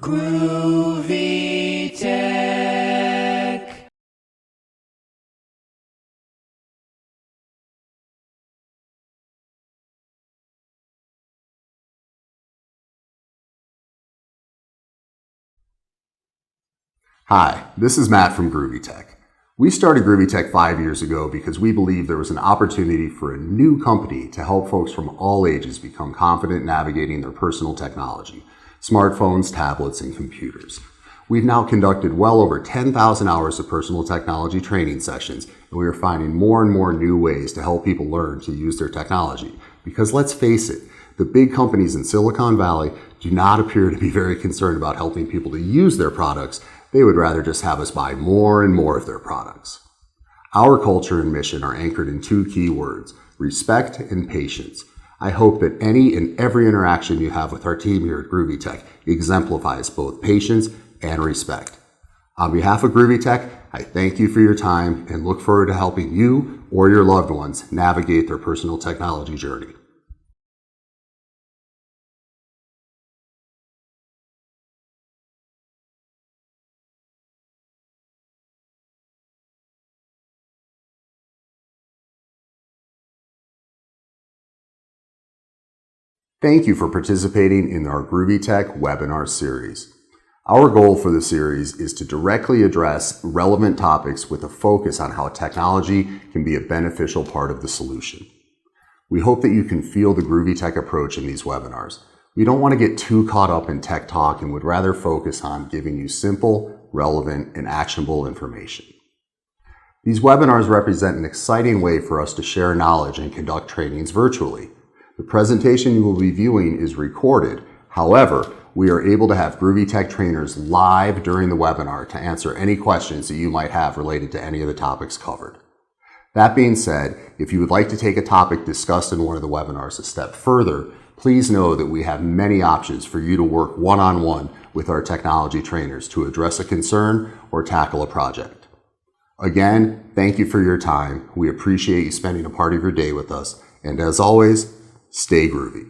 GroovyTek. Hi, this is Matt from GroovyTek. We started GroovyTek 5 years ago because we believed there was an opportunity for a new company to help folks from all ages become confident navigating their personal technology, smartphones, tablets, and computers. We've now conducted well over 10,000 hours of personal technology training sessions, and we are finding more and more new ways to help people learn to use their technology. Because let's face it, the big companies in Silicon Valley do not appear to be very concerned about helping people to use their products. They would rather just have us buy more and more of their products. Our culture and mission are anchored in two key words: respect and patience. I hope that any and every interaction you have with our team here at GroovyTek exemplifies both patience and respect. On behalf of GroovyTek, I thank you for your time and look forward to helping you or your loved ones navigate their personal technology journey. Thank you for participating in our GroovyTek webinar series. Our goal for the series is to directly address relevant topics with a focus on how technology can be a beneficial part of the solution. We hope that you can feel the GroovyTek approach in these webinars. We don't want to get too caught up in tech talk and would rather focus on giving you simple, relevant, and actionable information. These webinars represent an exciting way for us to share knowledge and conduct trainings virtually. The presentation you will be viewing is recorded. However, we are able to have GroovyTek trainers live during the webinar to answer any questions that you might have related to any of the topics covered. That being said, if you would like to take a topic discussed in one of the webinars a step further, please know that we have many options for you to work one-on-one with our technology trainers to address a concern or tackle a project. Again, thank you for your time. We appreciate you spending a part of your day with us. And as always, stay groovy.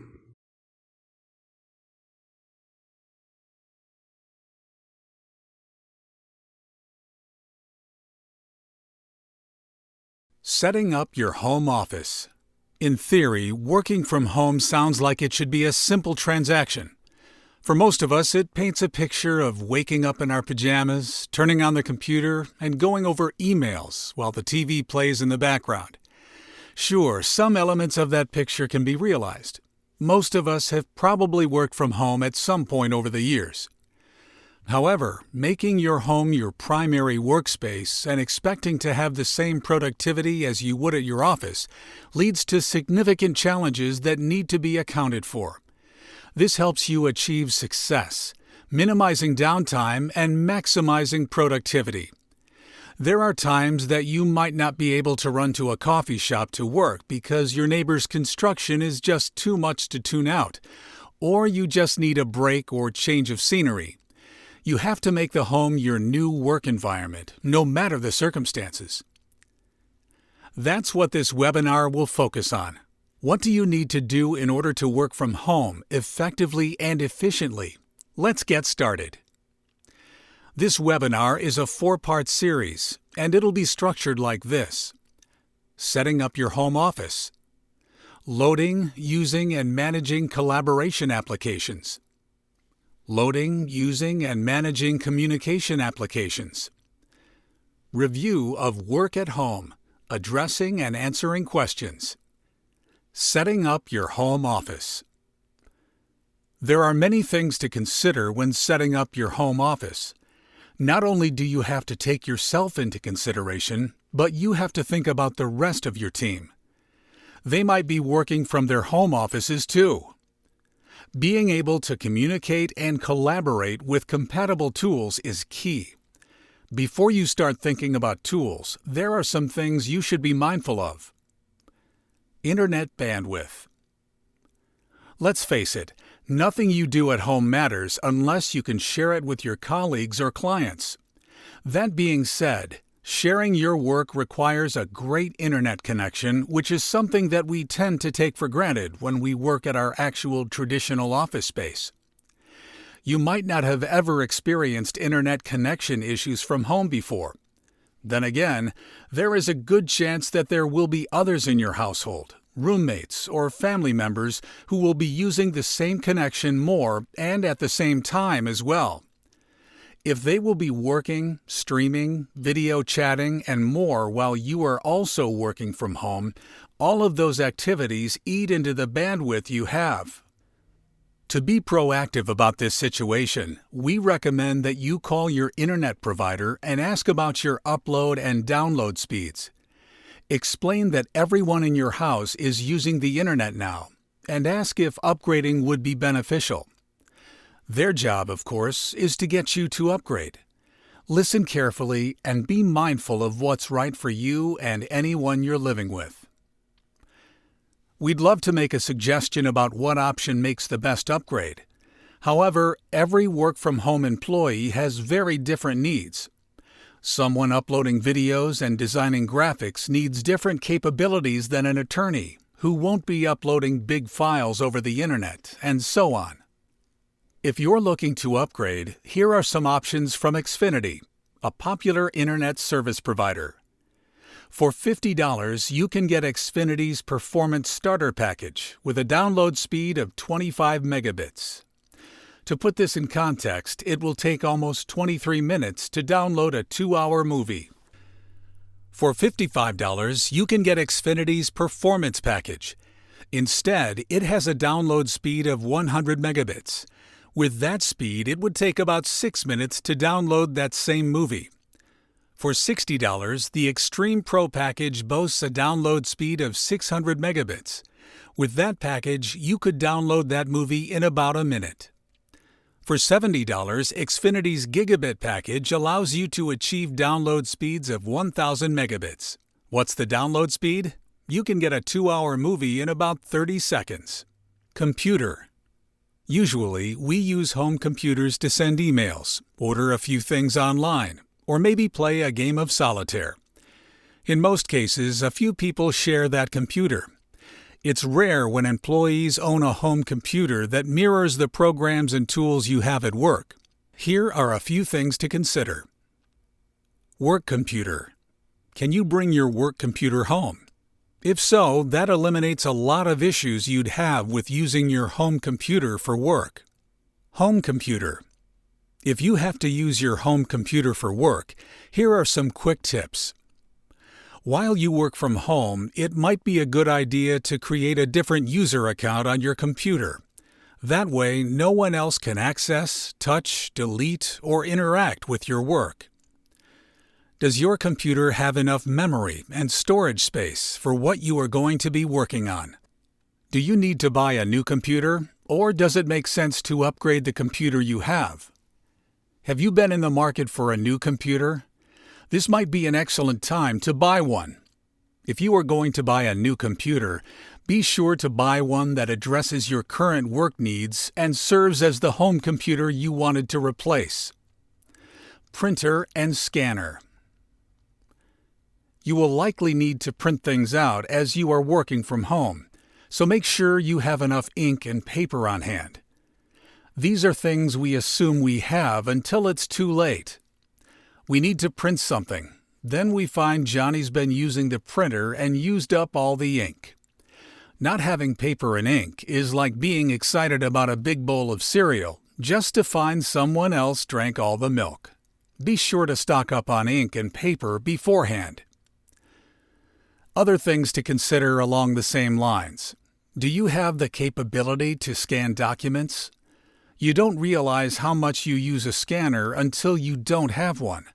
Setting up your home office. In theory, working from home sounds like it should be a simple transaction. For most of us, it paints a picture of waking up in our pajamas, turning on the computer, and going over emails while the TV plays in the background. Sure, some elements of that picture can be realized. Most of us have probably worked from home at some point over the years. However, making your home your primary workspace and expecting to have the same productivity as you would at your office leads to significant challenges that need to be accounted for. This helps you achieve success, minimizing downtime and maximizing productivity. There are times that you might not be able to run to a coffee shop to work because your neighbor's construction is just too much to tune out, or you just need a break or change of scenery. You have to make the home your new work environment, no matter the circumstances. That's what this webinar will focus on. What do you need to do in order to work from home effectively and efficiently? Let's get started. This webinar is a 4-part series, and it'll be structured like this: setting up your home office, loading, using, and managing collaboration applications, loading, using, and managing communication applications, review of work at home, addressing and answering questions, setting up your home office. There are many things to consider when setting up your home office. Not only do you have to take yourself into consideration, but you have to think about the rest of your team. They might be working from their home offices too. Being able to communicate and collaborate with compatible tools is key. Before you start thinking about tools, there are some things you should be mindful of. Internet bandwidth. Let's face it, nothing you do at home matters unless you can share it with your colleagues or clients. That being said, sharing your work requires a great internet connection, which is something that we tend to take for granted when we work at our actual traditional office space. You might not have ever experienced internet connection issues from home before. Then again, there is a good chance that there will be others in your household, roommates, or family members who will be using the same connection more and at the same time as well. If they will be working, streaming, video chatting, and more while you are also working from home, all of those activities eat into the bandwidth you have. To be proactive about this situation, we recommend that you call your internet provider and ask about your upload and download speeds. Explain that everyone in your house is using the internet now, and ask if upgrading would be beneficial. Their job, of course, is to get you to upgrade. Listen carefully and be mindful of what's right for you and anyone you're living with. We'd love to make a suggestion about what option makes the best upgrade. However, every work-from-home employee has very different needs. Someone uploading videos and designing graphics needs different capabilities than an attorney, who won't be uploading big files over the internet, and so on. If you're looking to upgrade, here are some options from Xfinity, a popular internet service provider. For $50, you can get Xfinity's Performance Starter Package with a download speed of 25 megabits. To put this in context, it will take almost 23 minutes to download a 2-hour movie. For $55, you can get Xfinity's Performance Package. Instead, it has a download speed of 100 megabits. With that speed, it would take about 6 minutes to download that same movie. For $60, the Extreme Pro package boasts a download speed of 600 megabits. With that package, you could download that movie in about a minute. For $70, Xfinity's Gigabit package allows you to achieve download speeds of 1,000 megabits. What's the download speed? You can get a 2-hour movie in about 30 seconds. Computer. Usually, we use home computers to send emails, order a few things online, or maybe play a game of solitaire. In most cases, a few people share that computer. It's rare when employees own a home computer that mirrors the programs and tools you have at work. Here are a few things to consider. Work computer. Can you bring your work computer home? If so, that eliminates a lot of issues you'd have with using your home computer for work. Home computer. If you have to use your home computer for work, here are some quick tips. While you work from home, it might be a good idea to create a different user account on your computer. That way, no one else can access, touch, delete, or interact with your work. Does your computer have enough memory and storage space for what you are going to be working on? Do you need to buy a new computer, or does it make sense to upgrade the computer you have? Have you been in the market for a new computer? This might be an excellent time to buy one. If you are going to buy a new computer, be sure to buy one that addresses your current work needs and serves as the home computer you wanted to replace. Printer and scanner. You will likely need to print things out as you are working from home, so make sure you have enough ink and paper on hand. These are things we assume we have until it's too late. We need to print something. Then we find Johnny's been using the printer and used up all the ink. Not having paper and ink is like being excited about a big bowl of cereal just to find someone else drank all the milk. Be sure to stock up on ink and paper beforehand. Other things to consider along the same lines. Do you have the capability to scan documents? You don't realize how much you use a scanner until you don't have one.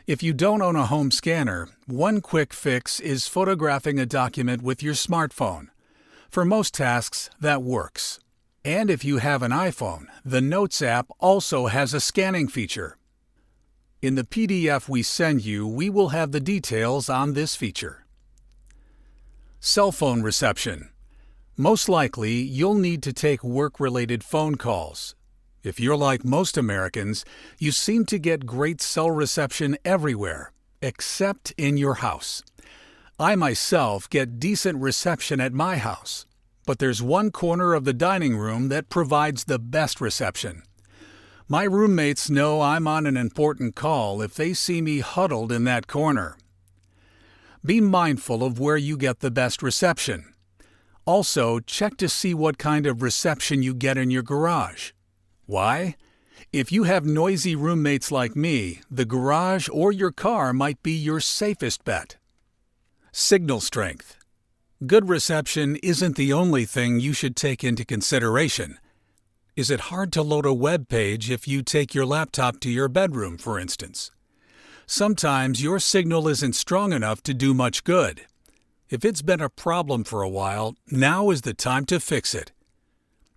If you don't own a home scanner, one quick fix is photographing a document with your smartphone. For most tasks, that works. And if you have an iPhone, the Notes app also has a scanning feature. In the PDF we send you, we will have the details on this feature. Cell phone reception. Most likely, you'll need to take work-related phone calls. If you're like most Americans, you seem to get great cell reception everywhere, except in your house. I myself get decent reception at my house, but there's one corner of the dining room that provides the best reception. My roommates know I'm on an important call if they see me huddled in that corner. Be mindful of where you get the best reception. Also, check to see what kind of reception you get in your garage. Why? If you have noisy roommates like me, the garage or your car might be your safest bet. Signal strength. Good reception isn't the only thing you should take into consideration. Is it hard to load a web page if you take your laptop to your bedroom, for instance? Sometimes your signal isn't strong enough to do much good. If it's been a problem for a while, now is the time to fix it.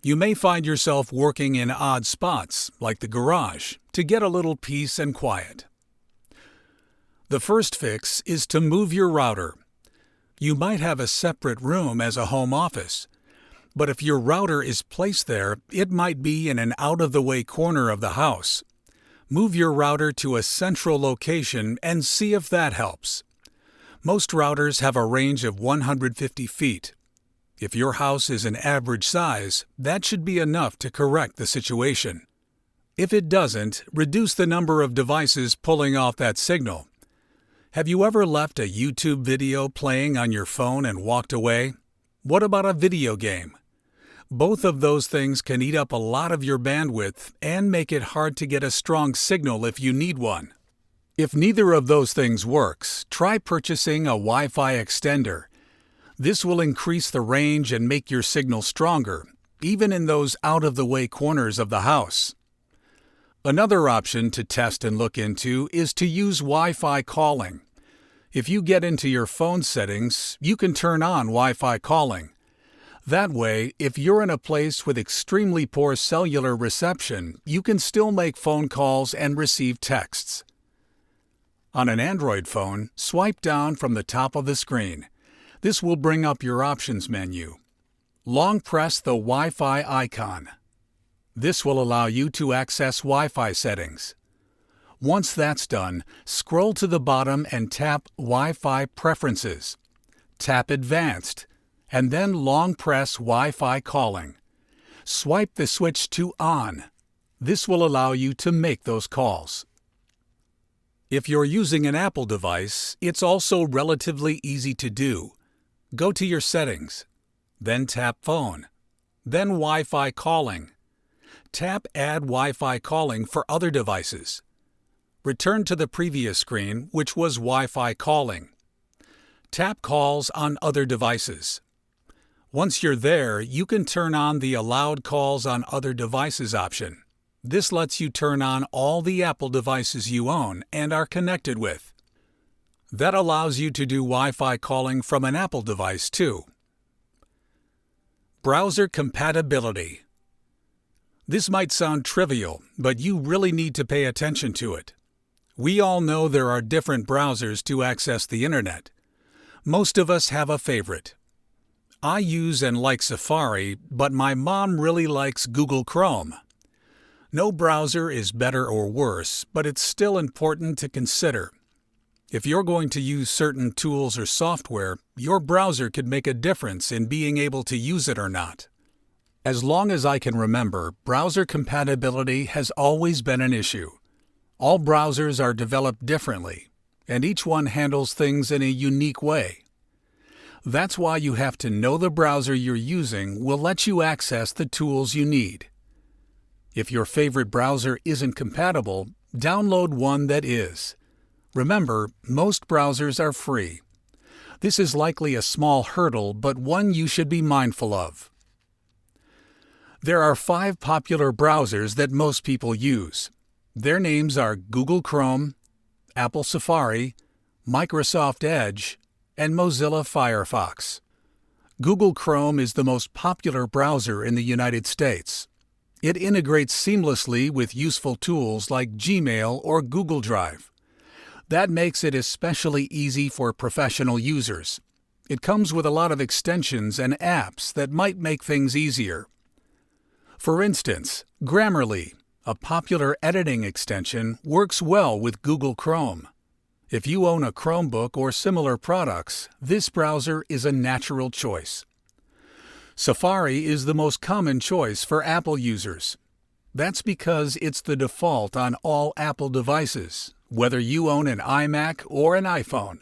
You may find yourself working in odd spots, like the garage, to get a little peace and quiet. The first fix is to move your router. You might have a separate room as a home office, but if your router is placed there, it might be in an out-of-the-way corner of the house. Move your router to a central location and see if that helps. Most routers have a range of 150 feet. If your house is an average size, that should be enough to correct the situation. If it doesn't, reduce the number of devices pulling off that signal. Have you ever left a YouTube video playing on your phone and walked away? What about a video game? Both of those things can eat up a lot of your bandwidth and make it hard to get a strong signal if you need one. If neither of those things works, try purchasing a Wi-Fi extender. This will increase the range and make your signal stronger, even in those out-of-the-way corners of the house. Another option to test and look into is to use Wi-Fi calling. If you get into your phone settings, you can turn on Wi-Fi calling. That way, if you're in a place with extremely poor cellular reception, you can still make phone calls and receive texts. On an Android phone, swipe down from the top of the screen. This will bring up your options menu. Long press the Wi-Fi icon. This will allow you to access Wi-Fi settings. Once that's done, scroll to the bottom and tap Wi-Fi Preferences. Tap Advanced, and then long press Wi-Fi Calling. Swipe the switch to On. This will allow you to make those calls. If you're using an Apple device, it's also relatively easy to do. Go to your settings, then tap Phone, then Wi-Fi Calling. Tap Add Wi-Fi Calling for other devices. Return to the previous screen, which was Wi-Fi Calling. Tap Calls on other devices. Once you're there, you can turn on the Allowed Calls on Other Devices option. This lets you turn on all the Apple devices you own and are connected with. That allows you to do Wi-Fi calling from an Apple device too. Browser compatibility. This might sound trivial, but you really need to pay attention to it. We all know there are different browsers to access the internet. Most of us have a favorite. I use and like Safari, but my mom really likes Google Chrome. No browser is better or worse, but it's still important to consider. If you're going to use certain tools or software, your browser could make a difference in being able to use it or not. As long as I can remember, browser compatibility has always been an issue. All browsers are developed differently, and each one handles things in a unique way. That's why you have to know the browser you're using will let you access the tools you need. If your favorite browser isn't compatible, download one that is. Remember, most browsers are free. This is likely a small hurdle, but one you should be mindful of. There are 5 popular browsers that most people use. Their names are Google Chrome, Apple Safari, Microsoft Edge, and Mozilla Firefox. Google Chrome is the most popular browser in the United States. It integrates seamlessly with useful tools like Gmail or Google Drive. That makes it especially easy for professional users. It comes with a lot of extensions and apps that might make things easier. For instance, Grammarly, a popular editing extension, works well with Google Chrome. If you own a Chromebook or similar products, this browser is a natural choice. Safari is the most common choice for Apple users. That's because it's the default on all Apple devices, whether you own an iMac or an iPhone.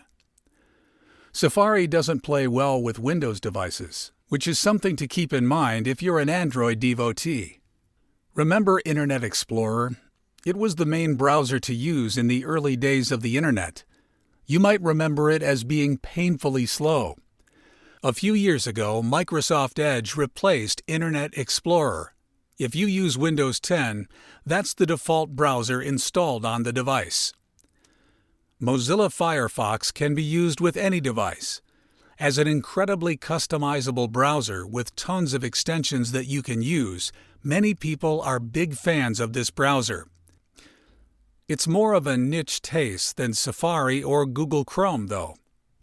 Safari doesn't play well with Windows devices, which is something to keep in mind if you're an Android devotee. Remember Internet Explorer? It was the main browser to use in the early days of the Internet. You might remember it as being painfully slow. A few years ago, Microsoft Edge replaced Internet Explorer. If you use Windows 10, that's the default browser installed on the device. Mozilla Firefox can be used with any device. As an incredibly customizable browser with tons of extensions that you can use, many people are big fans of this browser. It's more of a niche taste than Safari or Google Chrome, though.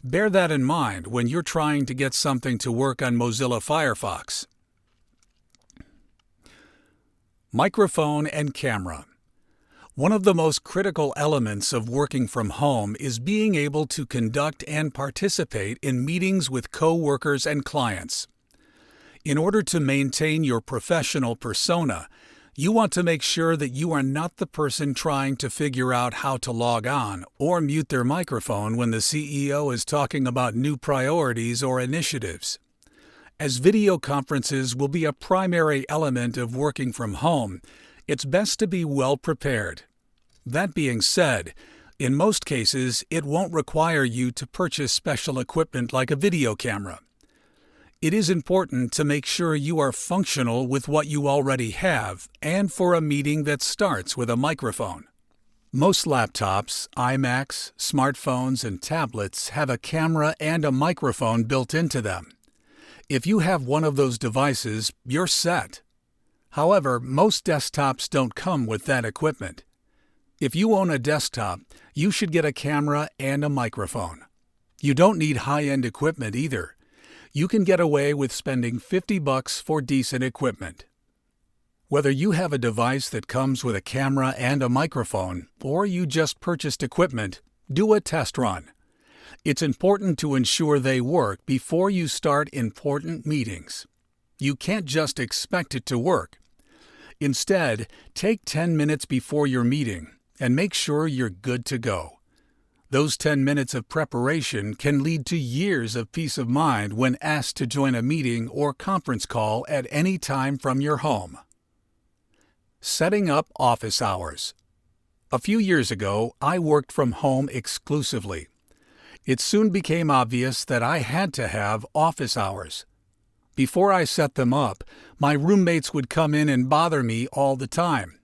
Bear that in mind when you're trying to get something to work on Mozilla Firefox. Microphone and camera. One of the most critical elements of working from home is being able to conduct and participate in meetings with co-workers and clients. In order to maintain your professional persona, you want to make sure that you are not the person trying to figure out how to log on or mute their microphone when the CEO is talking about new priorities or initiatives. As video conferences will be a primary element of working from home, it's best to be well prepared. That being said, in most cases, it won't require you to purchase special equipment like a video camera. It is important to make sure you are functional with what you already have and for a meeting that starts with a microphone. Most laptops, iMacs, smartphones, and tablets have a camera and a microphone built into them. If you have one of those devices, you're set. However, most desktops don't come with that equipment. If you own a desktop, you should get a camera and a microphone. You don't need high-end equipment either. You can get away with spending $50 for decent equipment. Whether you have a device that comes with a camera and a microphone, or you just purchased equipment, do a test run. It's important to ensure they work before you start important meetings. You can't just expect it to work. Instead, take 10 minutes before your meeting and make sure you're good to go. Those 10 minutes of preparation can lead to years of peace of mind when asked to join a meeting or conference call at any time from your home. Setting up office hours. A few years ago, I worked from home exclusively. It soon became obvious that I had to have office hours. Before I set them up, my roommates would come in and bother me all the time.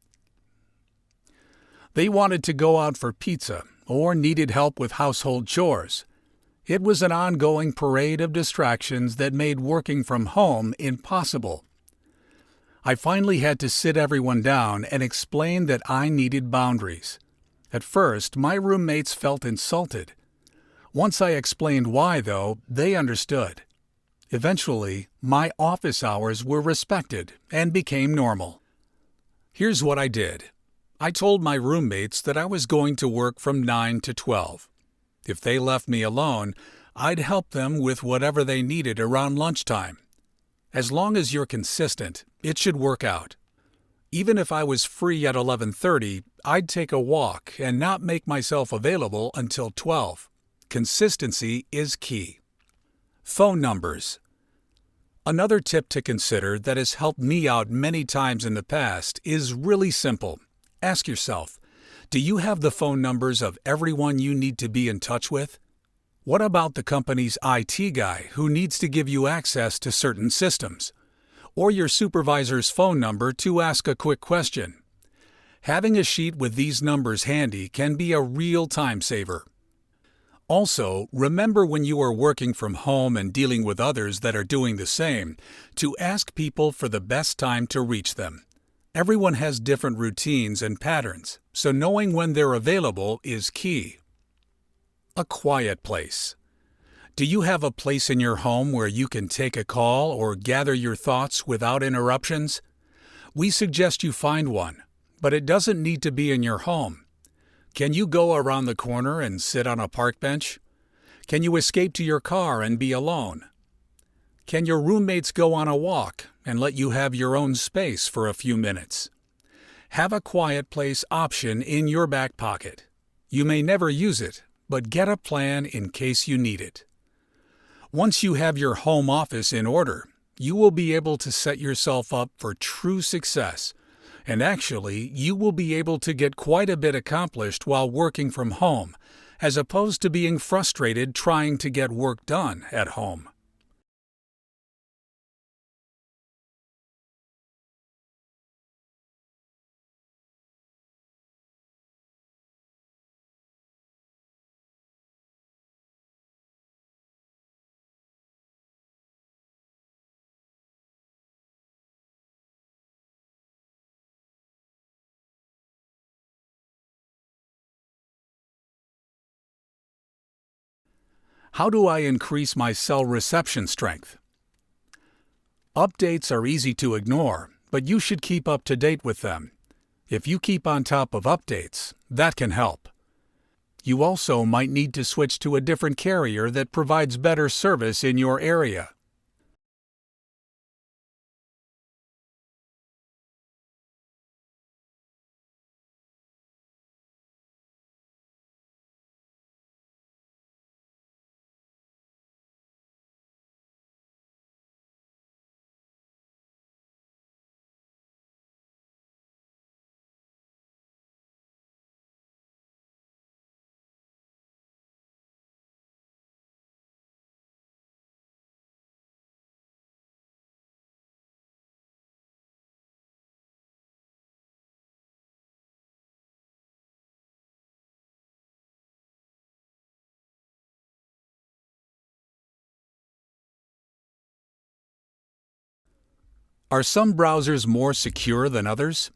They wanted to go out for pizza or needed help with household chores. It was an ongoing parade of distractions that made working from home impossible. I finally had to sit everyone down and explain that I needed boundaries. At first, my roommates felt insulted. Once I explained why, though, they understood. Eventually, my office hours were respected and became normal. Here's what I did. I told my roommates that I was going to work from 9 to 12. If they left me alone, I'd help them with whatever they needed around lunchtime. As long as you're consistent, it should work out. Even if I was free at 11:30, I'd take a walk and not make myself available until 12. Consistency is key. Phone numbers. Another tip to consider that has helped me out many times in the past is really simple. Ask yourself, do you have the phone numbers of everyone you need to be in touch with? What about the company's IT guy who needs to give you access to certain systems? Or your supervisor's phone number to ask a quick question? Having a sheet with these numbers handy can be a real time saver. Also, remember when you are working from home and dealing with others that are doing the same, to ask people for the best time to reach them. Everyone has different routines and patterns, so knowing when they're available is key. A quiet place. Do you have a place in your home where you can take a call or gather your thoughts without interruptions? We suggest you find one, but it doesn't need to be in your home. Can you go around the corner and sit on a park bench? Can you escape to your car and be alone? Can your roommates go on a walk and let you have your own space for a few minutes? Have a quiet place option in your back pocket. You may never use it, but get a plan in case you need it. Once you have your home office in order, you will be able to set yourself up for true success. And actually, you will be able to get quite a bit accomplished while working from home, as opposed to being frustrated trying to get work done at home. How do I increase my cell reception strength? Updates are easy to ignore, but you should keep up to date with them. If you keep on top of updates, that can help. You also might need to switch to a different carrier that provides better service in your area. Are some browsers more secure than others?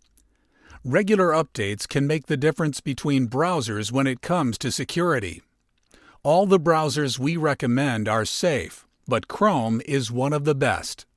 Regular updates can make the difference between browsers when it comes to security. All the browsers we recommend are safe, but Chrome is one of the best.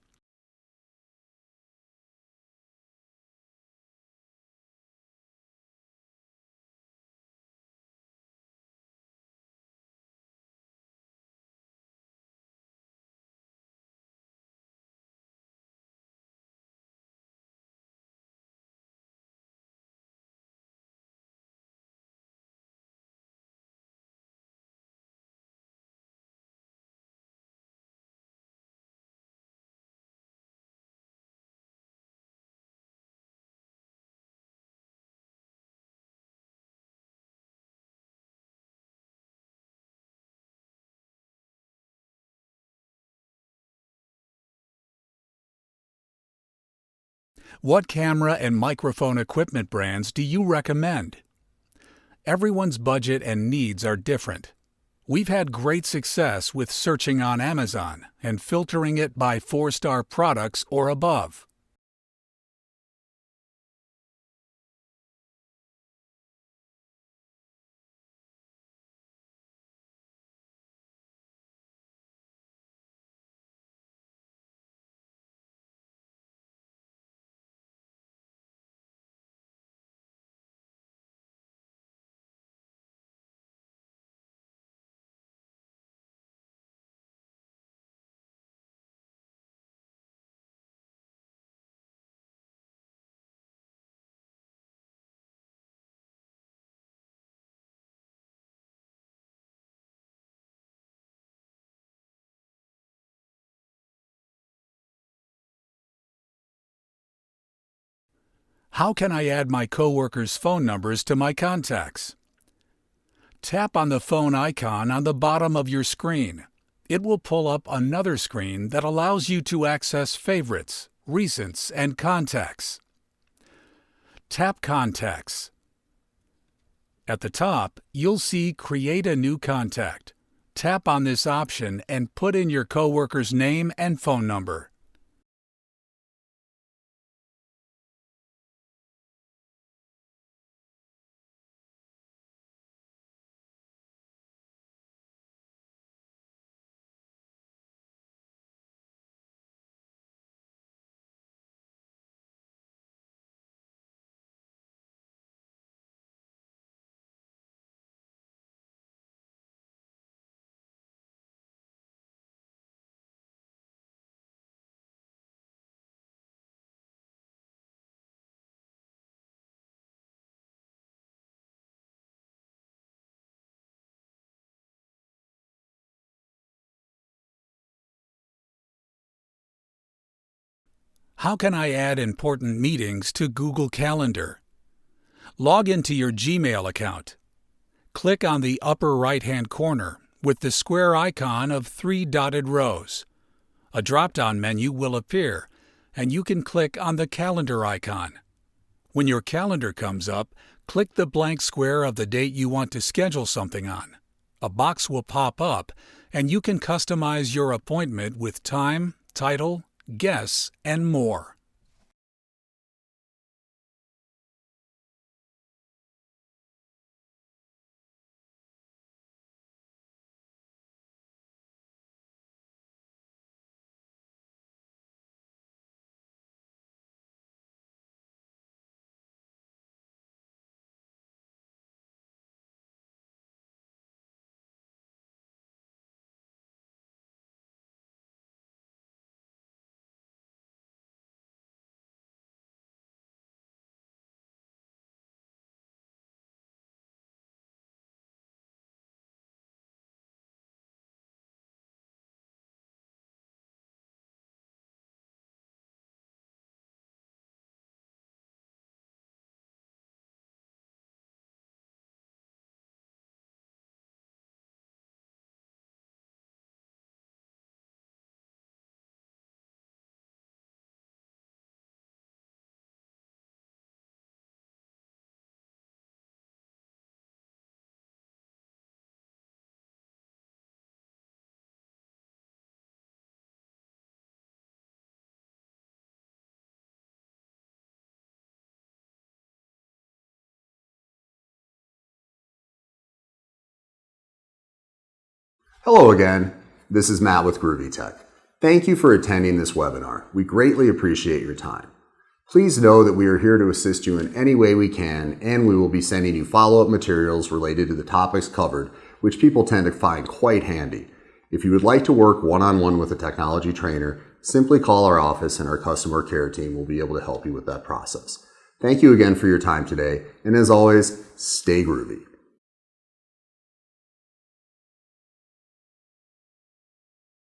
What camera and microphone equipment brands do you recommend? Everyone's budget and needs are different. We've had great success with searching on Amazon and filtering it by 4-star products or above. How can I add my coworkers' phone numbers to my contacts? Tap on the phone icon on the bottom of your screen. It will pull up another screen that allows you to access favorites, recents, and contacts. Tap Contacts. At the top, you'll see Create a New Contact. Tap on this option and put in your coworker's name and phone number. How can I add important meetings to Google Calendar? Log into your Gmail account. Click on the upper right-hand corner with the square icon of 3 dotted rows. A drop-down menu will appear, and you can click on the calendar icon. When your calendar comes up, click the blank square of the date you want to schedule something on. A box will pop up, and you can customize your appointment with time, title, guests, and more. Hello again. This is Matt with GroovyTek. Thank you for attending this webinar. We greatly appreciate your time. Please know that we are here to assist you in any way we can, and we will be sending you follow-up materials related to the topics covered, which people tend to find quite handy. If you would like to work one-on-one with a technology trainer, simply call our office and our customer care team will be able to help you with that process. Thank you again for your time today, and as always, stay groovy.